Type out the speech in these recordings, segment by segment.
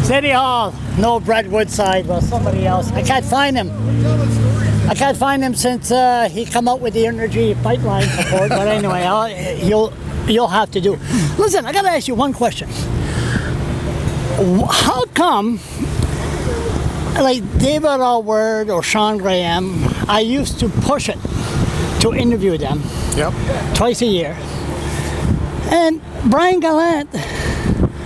City Hall, no Brett Woodside, well, somebody else. I can't find him. I can't find him since he come out with the energy pipeline support. But anyway, you'll have to do. Listen, I gotta ask you one question. How come, like David Alward or Sean Graham, I used to push it to interview them twice a year, and Brian Gallant,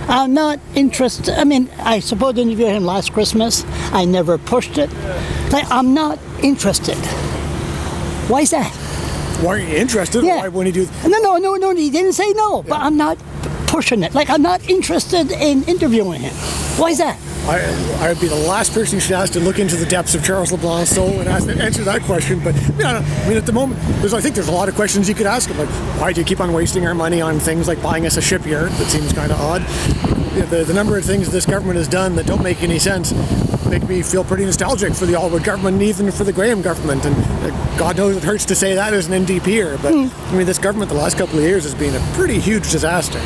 I'm not interested. I mean, I suppose I interviewed him last Christmas. I never pushed it. Like, I'm not interested. Why is that? Why are you interested? Yeah. Why wouldn't he do? No. He didn't say no, but I'm not pushing it. Like, I'm not interested in interviewing him. Why is that? I would be the last person you should ask to look into the depths of Charles LeBlanc's soul and answer that question. But I mean, at the moment, I think there's a lot of questions you could ask him. Like, why do you keep on wasting our money on things like buying us a shipyard? That seems kind of odd. The number of things this government has done that don't make any sense make me feel pretty nostalgic for the Alwood government and even for the Graham government. And God knows it hurts to say that as an NDPer. But I mean, this government the last couple of years has been a pretty huge disaster.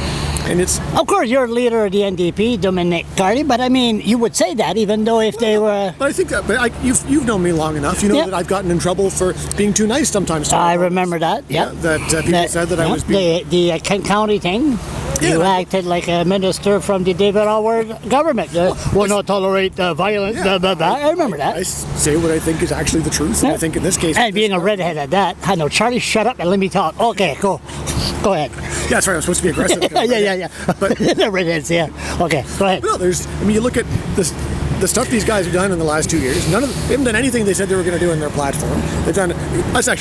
And it's, of course, you're leader of the NDP, Dominic Cardy, but I mean, you would say that even though if they were... But I think that, you've known me long enough. You know that I've gotten in trouble for being too nice sometimes. I remember that, that people said that I was being... The Kent County thing, you acted like a minister from the David Alward government. Will not tolerate violence, blah, blah, blah. I remember that. I say what I think is actually the truth, and I think in this case... And being a redhead at that, I know, Charlie, shut up and let me talk. Okay, go ahead. Yeah, that's right. I'm supposed to be aggressive. Yeah. But the redheads, yeah. Okay, go ahead. No, you look at this, the stuff these guys have done in the last 2 years. They haven't done anything they said they were going to do in their platform. They've done. That's not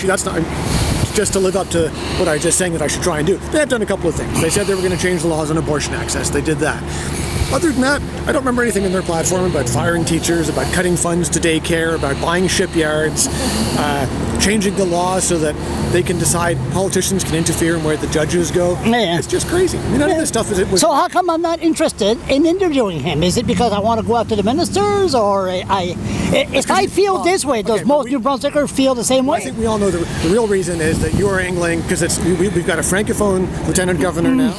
just to live up to what I was just saying that I should try and do. They have done a couple of things. They said they were going to change the laws on abortion access. They did that. Other than that, I don't remember anything in their platform about firing teachers, about cutting funds to daycare, about buying shipyards, changing the law so that they can decide politicians can interfere in where the judges go. Yeah. It's just crazy. I mean, none of this stuff is... So how come I'm not interested in interviewing him? Is it because I want to go after the ministers, or if I feel this way, does most New Brunswickers feel the same way? I think we all know the real reason is that you're angling because we've got a francophone lieutenant governor now.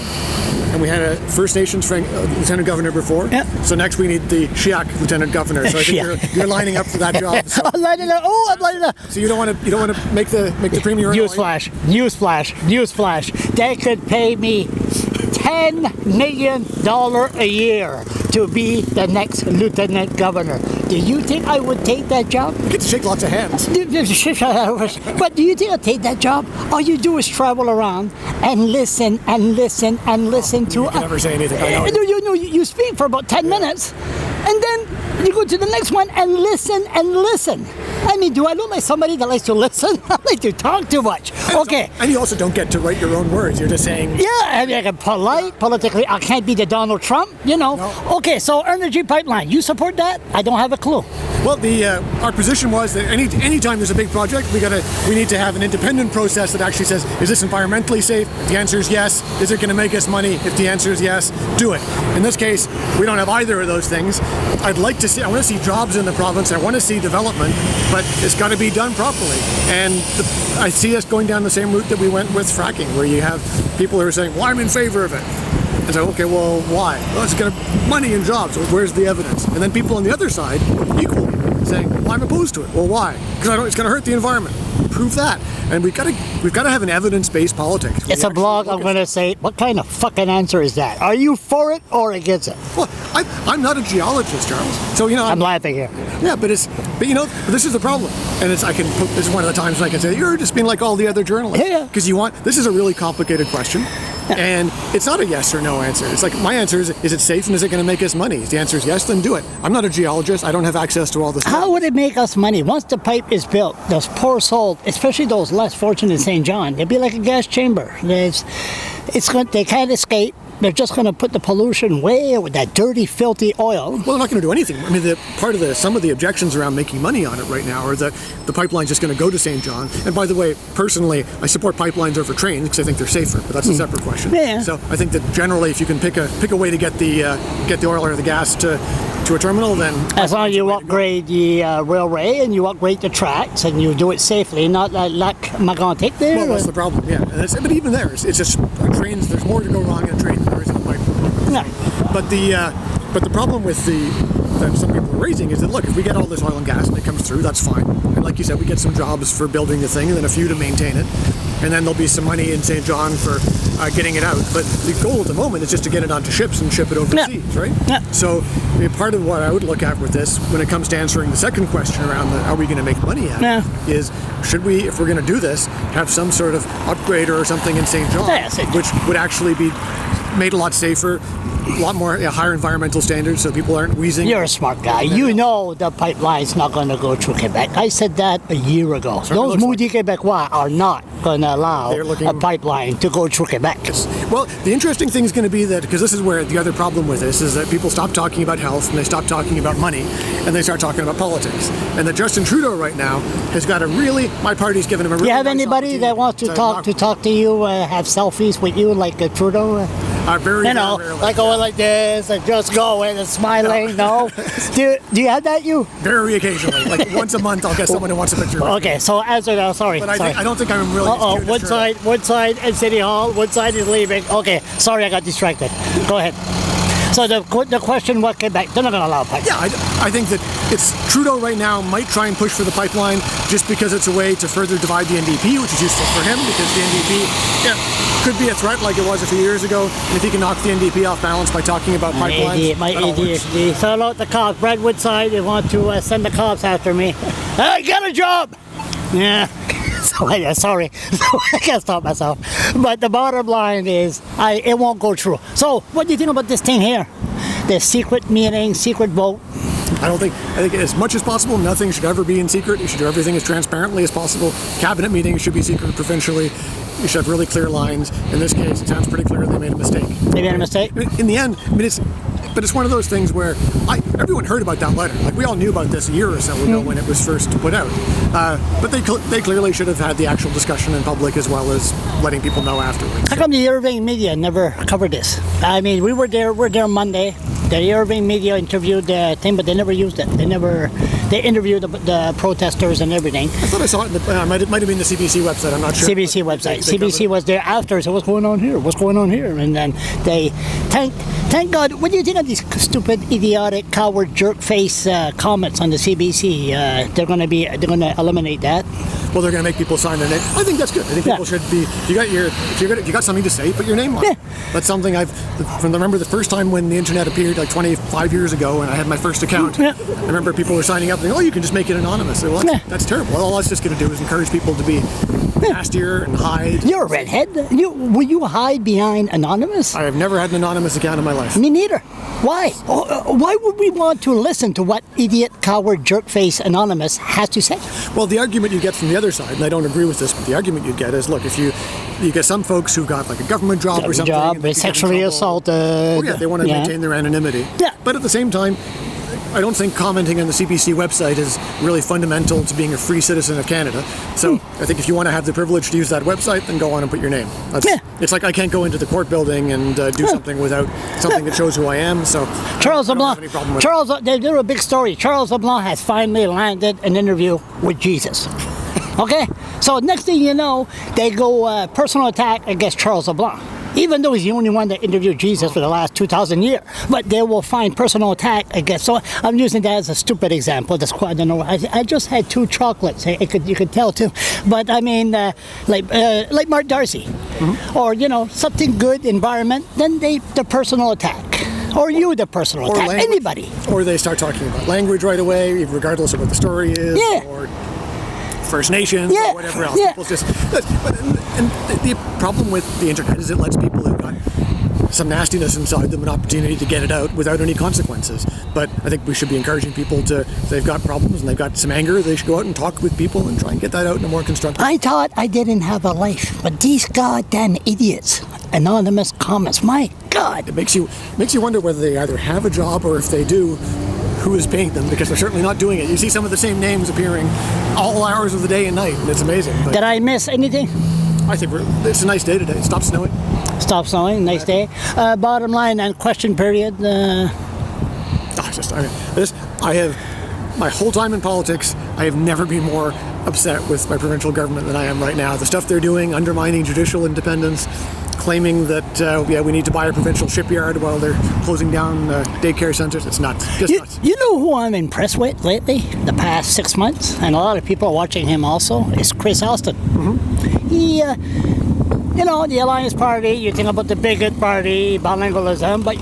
And we had a First Nations lieutenant governor before. Yeah. So next we need the Shiak lieutenant governor. So I think you're lining up for that job. So. I'm lining up. So you don't want to make the premier. Newsflash. They could pay me $10 million a year to be the next lieutenant governor. Do you think I would take that job? You get to shake lots of hands. But do you think I'd take that job? All you do is travel around and listen to... You can never say anything. I know. You speak for about 10 minutes, and then you go to the next one and listen. I mean, do I look like somebody that likes to listen? I like to talk too much. Okay. And you also don't get to write your own words. You're just saying... Yeah, I mean, politically, I can't be the Donald Trump, No. Okay, so energy pipeline, you support that? I don't have a clue. Well, our position was that any time there's a big project, we need to have an independent process that actually says, is this environmentally safe? If the answer is yes. Is it going to make us money? If the answer is yes, do it. In this case, we don't have either of those things. I want to see jobs in the province. I want to see development, but it's got to be done properly. And I see us going down the same route that we went with fracking, where you have people who are saying, well, I'm in favor of it. And so, okay, well, why? Well, it's going to money and jobs. Well, where's the evidence? And then people on the other side, equally, saying, well, I'm opposed to it. Well, why? Because it's going to hurt the environment. Prove that. And we've got to have an evidence-based politics. It's a blog. I'm going to say, what kind of fucking answer is that? Are you for it or against it? Well, I'm not a geologist, Charles. So I'm laughing here. Yeah, but this is the problem. And this is one of the times when I can say you're just being like all the other journalists. Yeah. Because this is a really complicated question. And it's not a yes or no answer. It's like, my answer is it safe and is it going to make us money? If the answer is yes, then do it. I'm not a geologist. I don't have access to all this. How would it make us money? Once the pipe is built, those poor souls, especially those less fortunate in St. John, they'd be like a gas chamber. They can't escape. They're just going to put the pollution way with that dirty, filthy oil. Well, they're not going to do anything. I mean, some of the objections around making money on it right now are that the pipeline's just going to go to St. John. And by the way, personally, I support pipelines over trains because I think they're safer. But that's a separate question. Yeah. So I think that generally, if you can pick a way to get the oil or the gas to a terminal, then as long as you upgrade the railway and you upgrade the tracks and you do it safely, not like Magantic there. Well, that's the problem. Yeah. But even there, it's just trains. There's more to go wrong in a train than there is in a pipeline. No. But But the problem with that some people are raising is that, look, if we get all this oil and gas and it comes through, that's fine. And like you said, we get some jobs for building the thing and then a few to maintain it. And then there'll be some money in St. John for getting it out. But the goal at the moment is just to get it onto ships and ship it overseas, right? Yeah. So part of what I would look at with this, when it comes to answering the second question around are we going to make money at it, is should we, if we're going to do this, have some sort of upgrader or something in St. John, which would actually be made a lot safer, a lot more higher environmental standards so people aren't wheezing. You're a smart guy. You know the pipeline's not going to go through Quebec. I said that a year ago. Those moody Quebecois are not going to allow a pipeline to go through Quebec. Well, the interesting thing is going to be that, because this is where the other problem with this is that people stop talking about health and they stop talking about money and they start talking about politics. And that Justin Trudeau right now has got a really, my party's given him a really Do you have nice anybody that wants to talk to you, have selfies with you like Trudeau? Very, you know, very like going like this and just going and smiling. No. Do you have that, you? Very occasionally, like once a month, I'll get someone who wants a picture. Okay, so answer that. Sorry. But I don't think I'm really. One side in City Hall, one side is leaving. Okay, sorry, I got distracted. Go ahead. So the question, what Quebec? They're not going to allow pipeline. Yeah, I think that it's Trudeau right now might try and push for the pipeline just because it's a way to further divide the NDP, which is useful for him because the NDP could be a threat like it was a few years ago. And if he can knock the NDP off balance by talking about pipelines, my ADHD. So out the cops, Redwood side, they want to send the cops after me. I got a job. Yeah. Sorry, I can't stop myself. But the bottom line is, it won't go through. So, what do you think about this thing here? The secret meeting, secret vote. I think as much as possible, nothing should ever be in secret. You should do everything as transparently as possible. Cabinet meetings should be secret provincially. You should have really clear lines. In this case, it sounds pretty clear they made a mistake. They made a mistake? In the end, it's one of those things where everyone heard about that letter. Like, we all knew about this a year or so ago when it was first put out. But they clearly should have had the actual discussion in public as well as letting people know afterwards. How come the Irving media never covered this? I mean, we're there Monday. The Irving media interviewed the thing, but they never used it. They interviewed the protesters and everything. I thought I saw it. It might have been the CBC website. I'm not sure. CBC website. CBC was there after. So what's going on here? What's going on here? And then they thank God. What do you think of these stupid, idiotic, coward, jerk face comments on the CBC? They're going to eliminate that. Well, they're going to make people sign their name. I think that's good. I think people should be. If you got something to say, put your name on it. That's something remember the first time when the internet appeared like 25 years ago, and I had my first account. I remember people were signing up, and you can just make it anonymous. Well, that's terrible. Well, all that's just going to do is encourage people to be nastier and hide. You're a redhead. Will you hide behind anonymous? I have never had an anonymous account in my life. Me neither. Why? Why would we want to listen to what idiot, coward, jerkface anonymous has to say? Well, the argument you get from the other side, and I don't agree with this, but the argument you get is, look, if you get some folks who got like a government job or something, sexually assaulted. Well, they want to maintain their anonymity. Yeah. But at the same time, I don't think commenting on the CBC website is really fundamental to being a free citizen of Canada. So I think if you want to have the privilege to use that website, then go on and put your name. It's like I can't go into the court building and do something without something that shows who I am. So Charles LeBlanc, they did a big story. Charles LeBlanc has finally landed an interview with Jesus. Okay? So next thing you know, they go personal attack against Charles LeBlanc. Even though he's the only one that interviewed Jesus for the last 2,000 years. But they will find personal attack against. So I'm using that as a stupid example. I don't know. I just had 2 chocolates. You could tell too. But I mean, like Mark Darcy. Or, something good, environment. Then the personal attack. Or you, the personal attack. Language, anybody. Or they start talking about language right away, regardless of what the story is. Yeah. Or First Nations or whatever else. Yeah. And the problem with the internet is it lets people who've got some nastiness inside them an opportunity to get it out without any consequences. But I think we should be encouraging people if they've got problems and they've got some anger, they should go out and talk with people and try and get that out in a more constructive way. I thought I didn't have a life, but these goddamn idiots, anonymous comments, my God. It makes you wonder whether they either have a job or if they do, who is paying them, because they're certainly not doing it. You see some of the same names appearing all hours of the day and night, and it's amazing. But did I miss anything? I think it's a nice day today. It stopped snowing. Stop snowing, nice day. Bottom line and question period. I have my whole time in politics, I have never been more upset with my provincial government than I am right now. The stuff they're doing, undermining judicial independence, claiming that we need to buy a provincial shipyard while they're closing down daycare centres. It's nuts. Just nuts. You know who I'm impressed with lately, the past 6 months, and a lot of people are watching him also, is Chris Austin. Mm-hmm. He, the Alliance Party, you think about the bigot party, bilingualism, but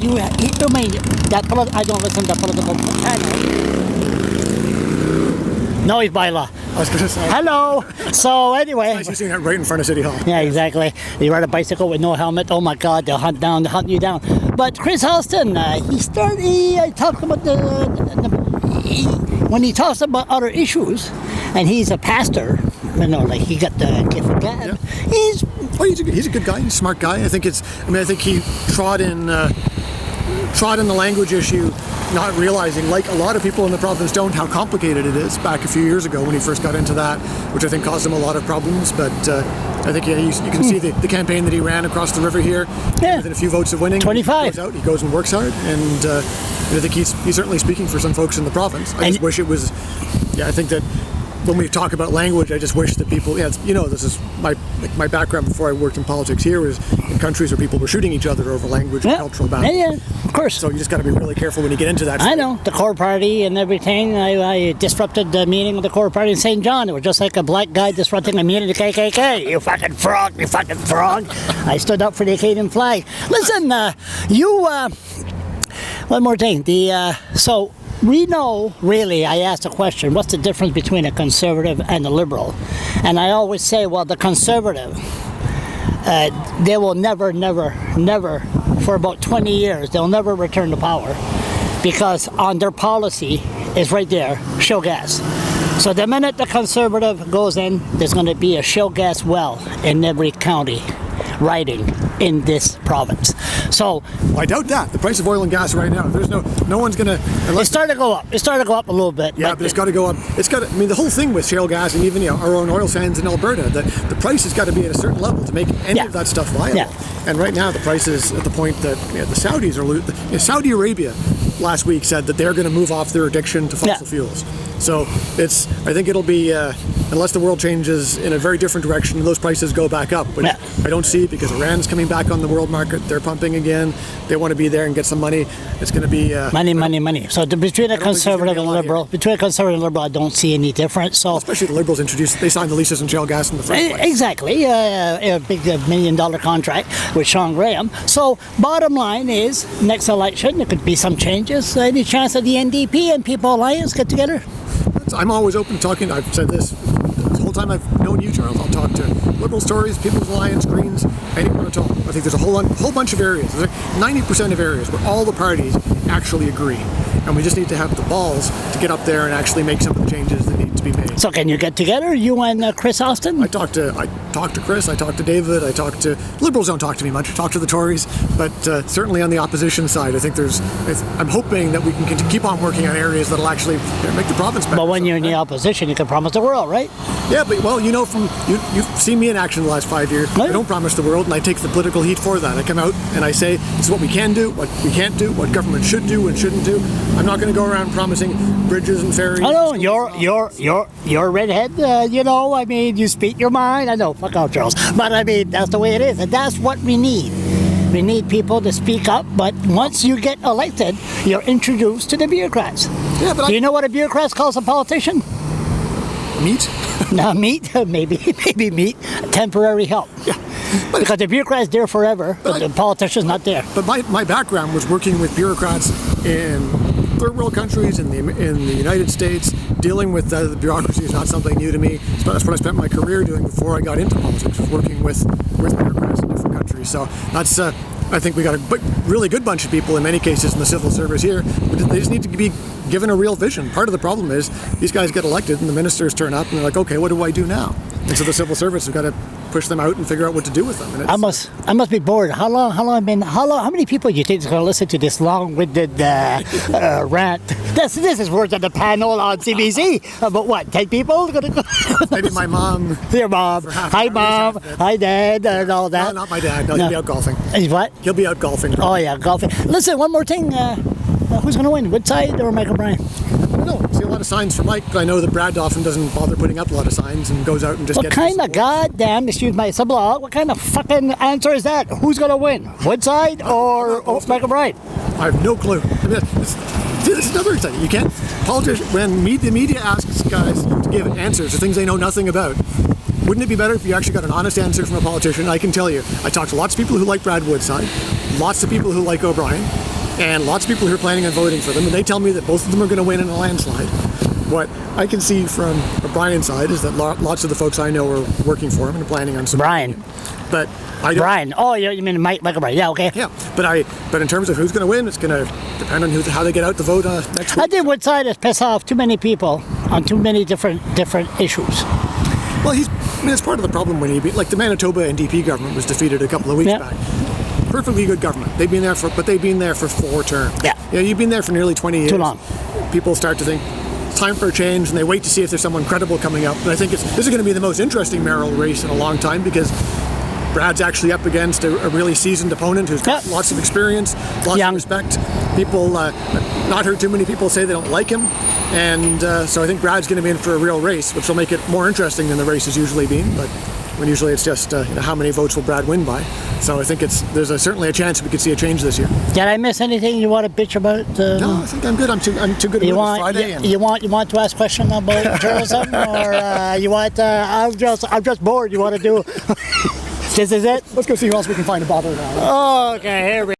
I don't listen to political channels. No, he's by law. I was going to say. Hello. So anyway. It's nice you're seeing that right in front of City Hall. Yeah, exactly. You ride a bicycle with no helmet. Oh my God, they'll hunt you down. But Chris Austin, he talked about when he talks about other issues, and he's a pastor. He got the gift of God. Yeah. He's a good guy. He's a smart guy. I think he trod in the language issue, not realizing, like a lot of people in the province don't, how complicated it is back a few years ago when he first got into that, which I think caused him a lot of problems. But I think you can see the campaign that he ran across the river here. Yeah. Within a few votes of winning. 25. He goes and works hard, and I think he's certainly speaking for some folks in the province. I just wish it was. I think that when we talk about language, I just wish that people, this is my background before I worked in politics here was in countries where people were shooting each other over language and cultural boundaries. Yeah, of course. So you just got to be really careful when you get into that. I know, the core party and everything. I disrupted the meeting of the core party in St. John. It was just like a black guy disrupting a meeting of the KKK. You fucking frog, you fucking frog. I stood up for the Acadian flag. Listen, one more thing. So we know, really, I asked a question, what's the difference between a conservative and a liberal? And I always say, well, the conservative, they will never, for about 20 years, they'll never return to power because on their policy is right there, shale gas. So the minute the conservative goes in, there's going to be a shale gas well in every county riding in this province. So I doubt that. The price of oil and gas right now, there's no one's going to. It started to go up. It started to go up a little bit. Yeah, but it's got to go up. The whole thing with shale gas and even our own oil sands in Alberta, the price has got to be at a certain level to make any of that stuff viable. Yeah. And right now, the price is at the point that the Saudis are Saudi Arabia last week said that they're going to move off their addiction to fossil fuels. So I think it'll be, unless the world changes in a very different direction, those prices go back up. But I don't see it because Iran's coming back on the world market. They're pumping again. They want to be there and get some money. It's going to be money. So between a conservative and liberal, I don't see any difference. So especially the liberals they signed the leases on shale gas in the first place. Exactly, a big $1 million contract with Sean Graham. So bottom line is, next election there could be some changes. Any chance of the NDP and People Alliance get together? I'm always open to talking. I've said this the whole time I've known you, Charles. I'll talk to Liberals, Tories, People's Alliance, Greens, anyone at all. I think there's a whole bunch of areas. There's like 90% of areas where all the parties actually agree. And we just need to have the balls to get up there and actually make some of the changes that need to be made. So can you get together, you and Chris Austin? I talked to Chris, I talked to David, I talked to... Liberals don't talk to me much, I talk to the Tories, but certainly on the opposition side, I think I'm hoping that we can keep on working on areas that'll actually make the province better. But when you're in the opposition, you can promise the world, right? Yeah, but you've seen me in action the last 5 years. Right. I don't promise the world, and I take the political heat for that. I come out and I say, this is what we can do, what we can't do, what government should do and shouldn't do. I'm not going to go around promising bridges and ferries. I know, you're a redhead, you speak your mind. I know, fuck off, Charles. But that's the way it is, and that's what we need. We need people to speak up, but once you get elected, you're introduced to the bureaucrats. Yeah, but do you know what a bureaucrat calls a politician? Meat? No, meat, maybe meat. Temporary help. Yeah. Because the bureaucrat's there forever, but the politician's not there. But my background was working with bureaucrats in third world countries, in the United States. Dealing with the bureaucracy is not something new to me. That's what I spent my career doing before I got into politics, was working with bureaucrats in different countries. So that's I think we got a really good bunch of people in many cases in the civil service here. They just need to be given a real vision. Part of the problem is these guys get elected and the ministers turn up and they're like, okay, what do I do now? And so the civil service has got to push them out and figure out what to do with them. And I must be bored. How many people do you think is going to listen to this long-winded rant? This is words on the panel on CBC. About what? 10 people? Maybe my mom. Your mom. Hi, Mom. Hi, Dad, and all that. No, not my dad. No, he'll be out golfing. He's what? He'll be out golfing. Oh, yeah, golfing. Listen, one more thing. Who's going to win? Woodside or Michael Bryan? I don't know. See a lot of signs for Mike, but I know that Brad often doesn't bother putting up a lot of signs and goes out and just What gets kind of goddamn, excuse my sublaw, what kind of fucking answer is that? Who's going to win? Woodside or Michael Bryan? I have no clue. I mean, this is another thing. You can't, when the media asks guys to give answers to things they know nothing about, wouldn't it be better if you actually got an honest answer from a politician? I can tell you, I talked to lots of people who like Brad Woodside, lots of people who like O'Brien, and lots of people who are planning on voting for them, and they tell me that both of them are going to win in a landslide. What I can see from O'Brien's side is that lots of the folks I know are working for him and planning on supporting him. But I don't. Brian. Oh, you mean Michael Bryan? Yeah, okay. Yeah, but in terms of who's going to win, it's going to depend on how they get out the vote next week. I think Woodside has pissed off too many people on too many different issues. Well, it's part of the problem when the Manitoba NDP government was defeated a couple of weeks back. Perfectly good government. They've been there for 4 terms. Yeah, you've been there for nearly 20 years. Too long. People start to think it's time for a change, and they wait to see if there's someone credible coming up. And I think this is going to be the most interesting mayoral race in a long time because Brad's actually up against a really seasoned opponent who's got lots of experience, lots of respect. People, not heard too many people say they don't like him. And so I think Brad's going to be in for a real race, which will make it more interesting than the race has usually been. But when usually it's just how many votes will Brad win by. So I think there's certainly a chance we could see a change this year. Did I miss anything you want to bitch about? No, I think I'm good. I'm too good at Friday. You want to ask questions about journalism, or you want? I'm just bored. You want to do? This is it. Let's go see who else we can find to bother now. Okay, here we